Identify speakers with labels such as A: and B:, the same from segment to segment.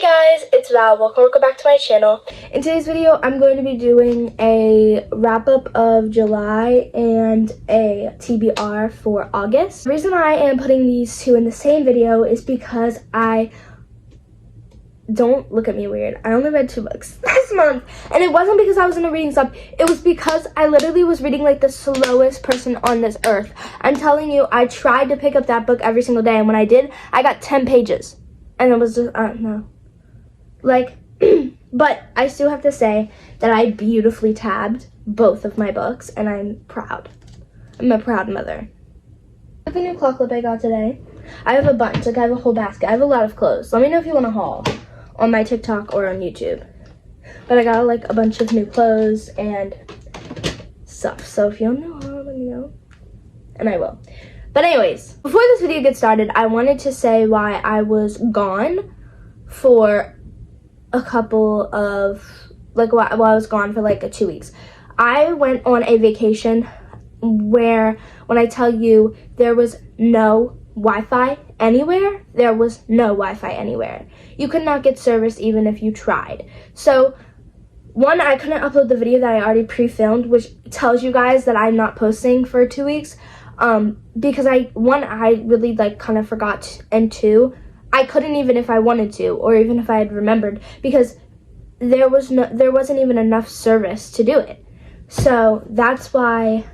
A: guys, it's Val. Welcome back to my channel. In today's video, I'm going to be doing a wrap-up of July and a TBR for August. The reason I am putting these two in the same video is because don't look at me weird. I only read 2 books this month, and it wasn't because I was in a reading slump. It was because I literally was reading like the slowest person on this earth. I'm telling you, I tried to pick up that book every single day, and when I did, I got 10 pages. And it was just, no. Like, but I still have to say that I beautifully tabbed both of my books, and I'm proud. I'm a proud mother. I have a new claw clip I got today. I have a bunch, like I have a whole basket. I have a lot of clothes. Let me know if you want to haul on my TikTok or on YouTube. But I got like a bunch of new clothes and stuff. So if you don't know, let me know. And I will. But anyways, before this video gets started, I wanted to say why I was gone for a couple of, like, while I was gone for like 2 weeks. I went on a vacation where, when I tell you there was no Wi-Fi anywhere, there was no Wi-Fi anywhere. You could not get service even if you tried. So, one, I couldn't upload the video that I already pre-filmed, which tells you guys that I'm not posting for 2 weeks. Because I really like kind of forgot, and 2, I couldn't even if I wanted to, or even if I had remembered, because there wasn't even enough service to do it. So that's why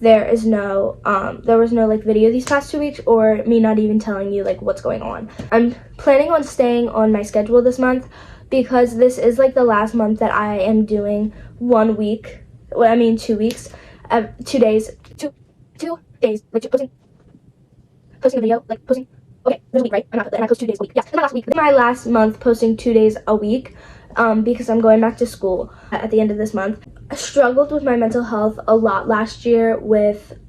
A: there was no like video these past 2 weeks, or me not even telling you like what's going on. I'm planning on staying on my schedule this month because this is like the last month that I am doing 1 week. Well, I mean 2 weeks, 2 days, 2 days, like posting a video, like posting. Okay, there's a week, right? And I post 2 days a week. Yes, it's my last week. This is my last month posting 2 days a week, because I'm going back to school at the end of this month. I struggled with my mental health a lot last year with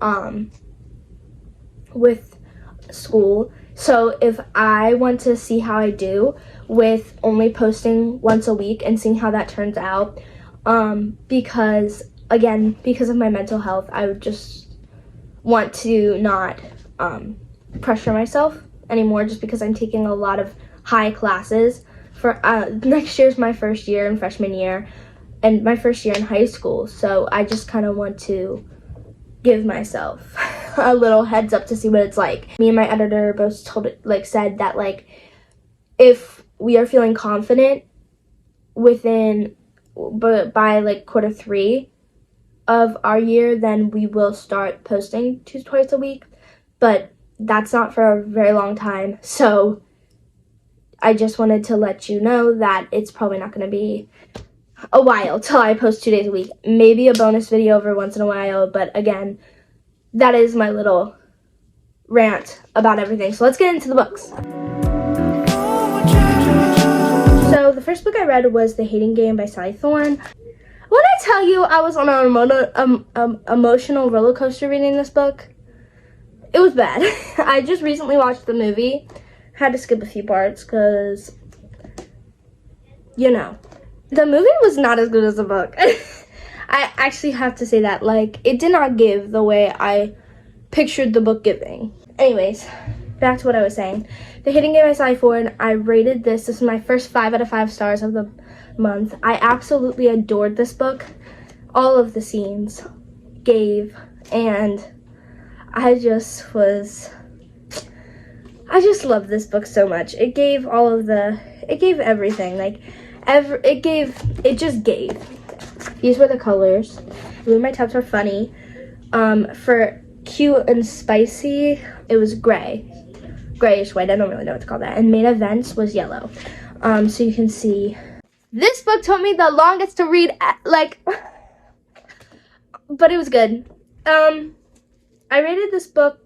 A: school. So if I want to see how I do with only posting once a week and seeing how that turns out, because of my mental health, I would just want to not pressure myself anymore, just because I'm taking a lot of high classes. For next year's my first year in freshman year and my first year in high school, so I just kind of want to give myself a little heads up to see what it's like. Me and my editor both said that like if we are feeling confident by like quarter 3 of our year, then we will start posting twice a week, but that's not for a very long time. So I just wanted to let you know that it's probably not going to be a while till I post 2 days a week. Maybe a bonus video every once in a while, but again, that is my little rant about everything. So let's get into the books. So the first book I read was The Hating Game by Sally Thorne. When I tell you I was on an emotional roller coaster reading this book, it was bad. I just recently watched the movie. Had to skip a few parts because, you know, the movie was not as good as the book. I actually have to say that. Like, it did not give the way I pictured the book giving. Anyways, back to what I was saying. The Hating Game by Sally Thorne. I rated this. This is my first 5 out of 5 stars of the month. I absolutely adored this book. All of the scenes gave, and I just loved this book so much. It gave everything. Like, it just gave. These were the colors. Blue, my tabs are funny. For cute and spicy, it was grayish white. I don't really know what to call that. And main events was yellow. So you can see. This book took me the longest to read, but it was good. I rated this book,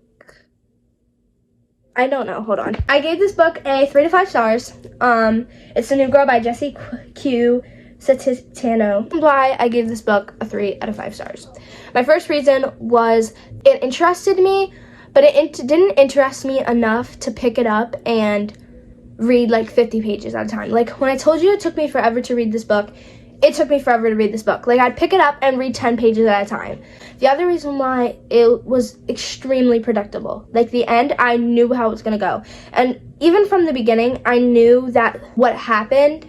A: I don't know, hold on. I gave this book a 3 to 5 stars. It's The New Girl by Jessie Q Satitano. Why I gave this book a 3 out of 5 stars. My first reason was it interested me, but it didn't interest me enough to pick it up and read like 50 pages at a time. Like, when I told you it took me forever to read this book, it took me forever to read this book. Like, I'd pick it up and read 10 pages at a time. The other reason why it was extremely predictable. Like, the end, I knew how it was going to go. And even from the beginning, I knew that what happened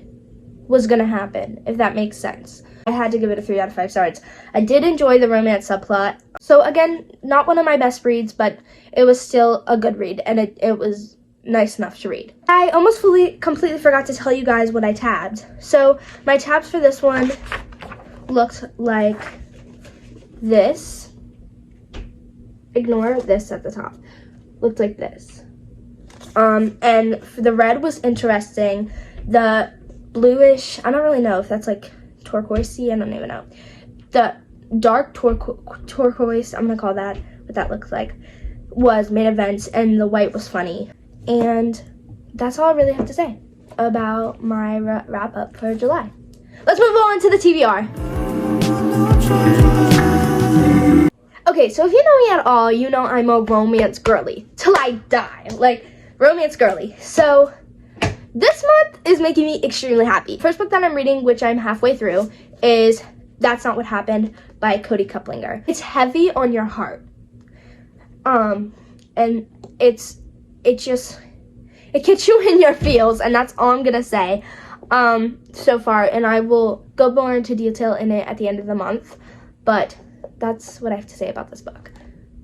A: was going to happen, if that makes sense. I had to give it a 3 out of 5 stars. I did enjoy the romance subplot. So, again, not one of my best reads, but it was still a good read, and it was nice enough to read. I almost completely forgot to tell you guys what I tabbed. So my tabs for this one looked like this. Ignore this at the top. Looked like this. And for the red was interesting. The bluish, I don't really know if that's like turquoisey, I don't even know. The dark turquoise, I'm gonna call that what that looks like, was main events, and the white was funny. And that's all I really have to say about my wrap up for July. Let's move on to the TBR. Okay, so if you know me at all, you know I'm a romance girly. Till I die. Like, romance girly. So, this month is making me extremely happy. First book that I'm reading, which I'm halfway through, is That's Not What Happened by Cody Kuplinger. It's heavy on your heart. And it gets you in your feels, and that's all I'm gonna say so far, and I will go more into detail in it at the end of the month, but that's what I have to say about this book.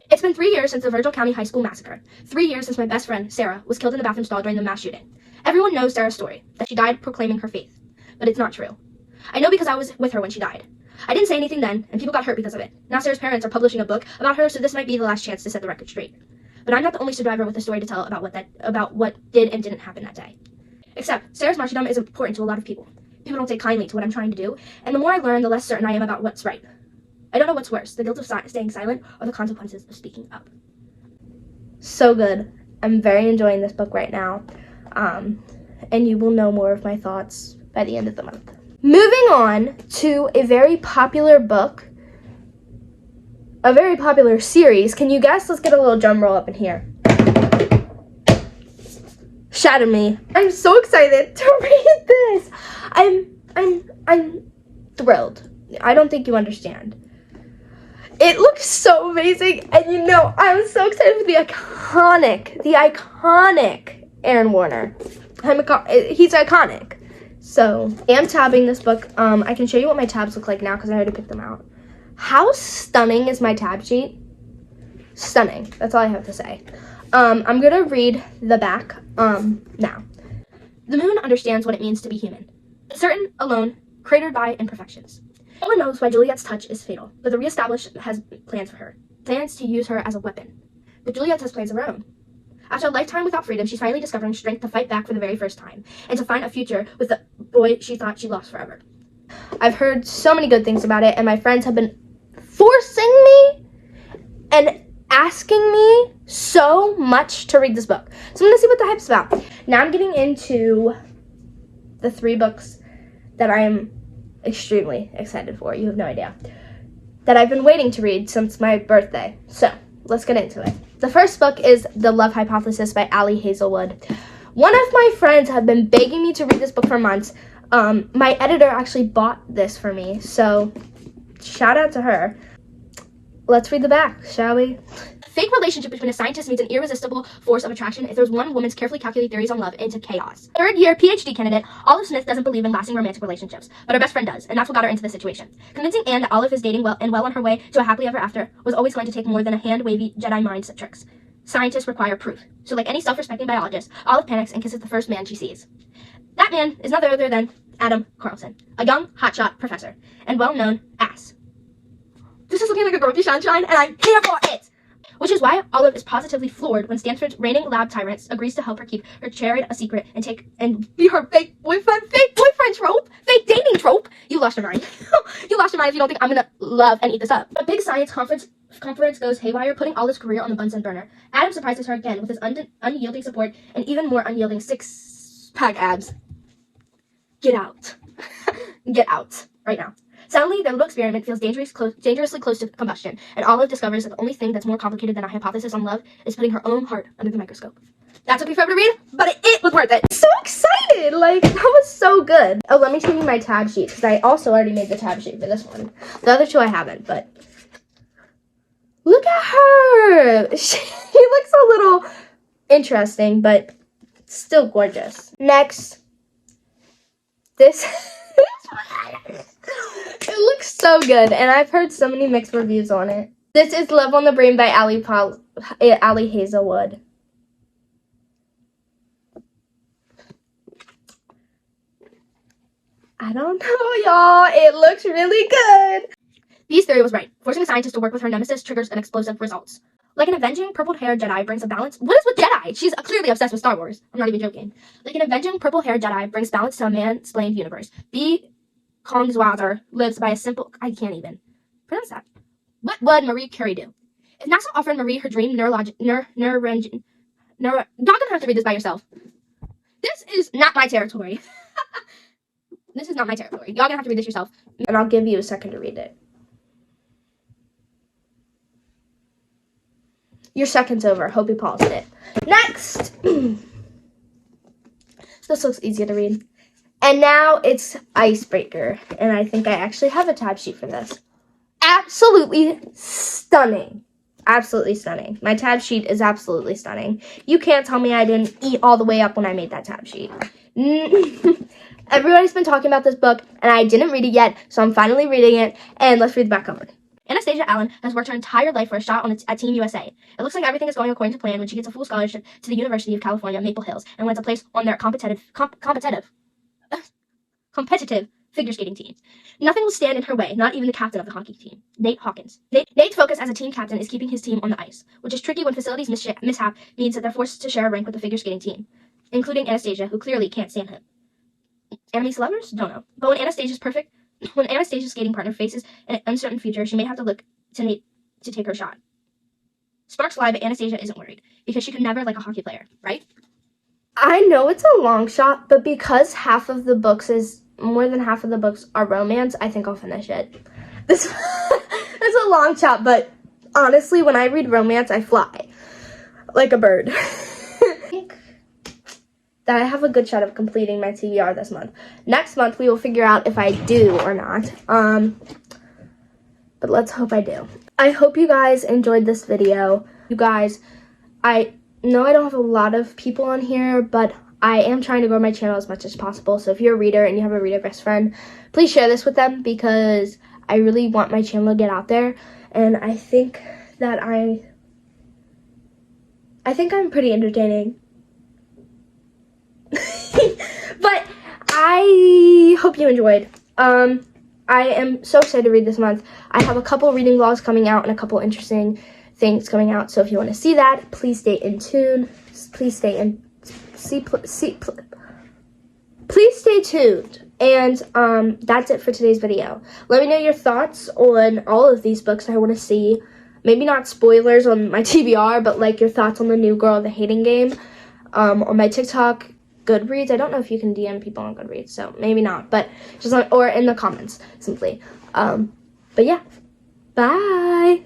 A: It's been 3 years since the Virgil County High School massacre. 3 years since my best friend, Sarah, was killed in the bathroom stall during the mass shooting. Everyone knows Sarah's story, that she died proclaiming her faith, but it's not true. I know because I was with her when she died. I didn't say anything then, and people got hurt because of it. Now Sarah's parents are publishing a book about her, so this might be the last chance to set the record straight. But I'm not the only survivor with a story to tell about what did and didn't happen that day. Except, Sarah's martyrdom is important to a lot of people. People don't take kindly to what I'm trying to do, and the more I learn, the less certain I am about what's right. I don't know what's worse, the guilt of staying silent or the consequences of speaking up. So good. I'm very enjoying this book right now, and you will know more of my thoughts by the end of the month. Moving on to a very popular book, a very popular series. Can you guess? Let's get a little drum roll up in here. Shatter Me. I'm so excited to read this. I'm thrilled. I don't think you understand. It looks so amazing, and you know, I'm so excited for the iconic Aaron Warner. He's iconic. So, I'm tabbing this book. I can show you what my tabs look like now because I already picked them out. How stunning is my tab sheet? Stunning. That's all I have to say. I'm gonna read the back now. The moon understands what it means to be human. Certain, alone, cratered by imperfections. No one knows why Juliet's touch is fatal, but the Reestablished has plans for her. Plans to use her as a weapon. But Juliet has plans of her own. After a lifetime without freedom, she's finally discovering strength to fight back for the very first time, and to find a future with the boy she thought she lost forever. I've heard so many good things about it, and my friends have been forcing me and asking me so much to read this book. So I'm going to see what the hype's about. Now I'm getting into the 3 books that I am extremely excited for. You have no idea. That I've been waiting to read since my birthday. So, let's get into it. The first book is The Love Hypothesis by Ali Hazelwood. One of my friends have been begging me to read this book for months. My editor actually bought this for me, so shout out to her. Let's read the back, shall we? Fake relationship between a scientist meets an irresistible force of attraction. It throws one woman's carefully calculated theories on love into chaos. Third-year PhD candidate, Olive Smith doesn't believe in lasting romantic relationships, but her best friend does, and that's what got her into this situation. Convincing Anne that Olive is dating well and well on her way to a happily ever after was always going to take more than a hand-wavy Jedi mind tricks. Scientists require proof. So like any self-respecting biologist, Olive panics and kisses the first man she sees. That man is none other than Adam Carlson, a young, hotshot professor, and well-known ass. This is looking like a grumpy sunshine, and I'm here for it! Which is why Olive is positively floored when Stanford's reigning lab tyrant agrees to help her keep her charade a secret and be her fake boyfriend trope, fake dating trope. You lost your mind. You lost your mind if you don't think I'm gonna love and eat this up. A big science conference goes haywire, putting Olive's career on the Bunsen burner. Adam surprises her again with his unyielding support and even more unyielding six-pack abs. Get out. Get out right now. Suddenly, their little experiment feels dangerously close to combustion, and Olive discovers that the only thing that's more complicated than a hypothesis on love is putting her own heart under the microscope. That took me forever to read, but it was worth it. So excited! Like, that was so good. Oh, let me show you my tab sheet, because I also already made the tab sheet for this one. The other two I haven't, but look at her. She looks a little interesting, but still gorgeous. Next, this. It looks so good, and I've heard so many mixed reviews on it. This is Love on the Brain by Ali Hazelwood. I don't know, y'all. It looks really good. V's theory was right. Forcing a scientist to work with her nemesis triggers an explosive results. Like an avenging purple-haired Jedi brings a balance. What is with Jedi? She's clearly obsessed with Star Wars. I'm not even joking. Like an avenging purple-haired Jedi brings balance to a man-splained universe. B. Kongswater lives by a simple. I can't even pronounce that. What would Marie Curie do? If NASA offered Marie her dream y'all gonna have to read this by yourself. This is not my territory. This is not my territory. Y'all gonna have to read this yourself. And I'll give you a second to read it. Your second's over. Hope you paused it. Next! This looks easier to read. And now it's Icebreaker. And I think I actually have a tab sheet for this. Absolutely stunning. Absolutely stunning. My tab sheet is absolutely stunning. You can't tell me I didn't eat all the way up when I made that tab sheet. Everybody's been talking about this book, and I didn't read it yet, so I'm finally reading it. And let's read the back cover. Anastasia Allen has worked her entire life for a shot at Team USA. It looks like everything is going according to plan when she gets a full scholarship to the University of California, Maple Hills, and wins a place on their competitive figure skating team. Nothing will stand in her way, not even the captain of the hockey team, Nate Hawkins. Nate's focus as a team captain is keeping his team on the ice, which is tricky when facilities mishap means that they're forced to share a rink with the figure skating team, including Anastasia, who clearly can't stand him. Enemies lovers? Don't know. But when Anastasia's skating partner faces an uncertain future, she may have to look to Nate to take her shot. Sparks fly, but Anastasia isn't worried, because she could never like a hockey player, right? I know it's a long shot, but because more than half of the books are romance, I think I'll finish it. This is a long shot, but honestly, when I read romance, I fly like a bird. I think that I have a good shot of completing my TBR this month. Next month, we will figure out if I do or not. But let's hope I do. I hope you guys enjoyed this video. You guys, I know I don't have a lot of people on here, but I am trying to grow my channel as much as possible. So if you're a reader and you have a reader best friend, please share this with them, because I really want my channel to get out there. And I think that I'm pretty entertaining. But I hope you enjoyed. I am so excited to read this month. I have a couple reading vlogs coming out and a couple interesting things coming out. So if you want to see that, please stay in tune. Please stay tuned. And that's it for today's video. Let me know your thoughts on all of these books I want to see. Maybe not spoilers on my TBR, but like your thoughts on The New Girl, The Hating Game, on my TikTok, Goodreads. I don't know if you can DM people on Goodreads, so maybe not, but just or in the comments simply. But yeah, bye.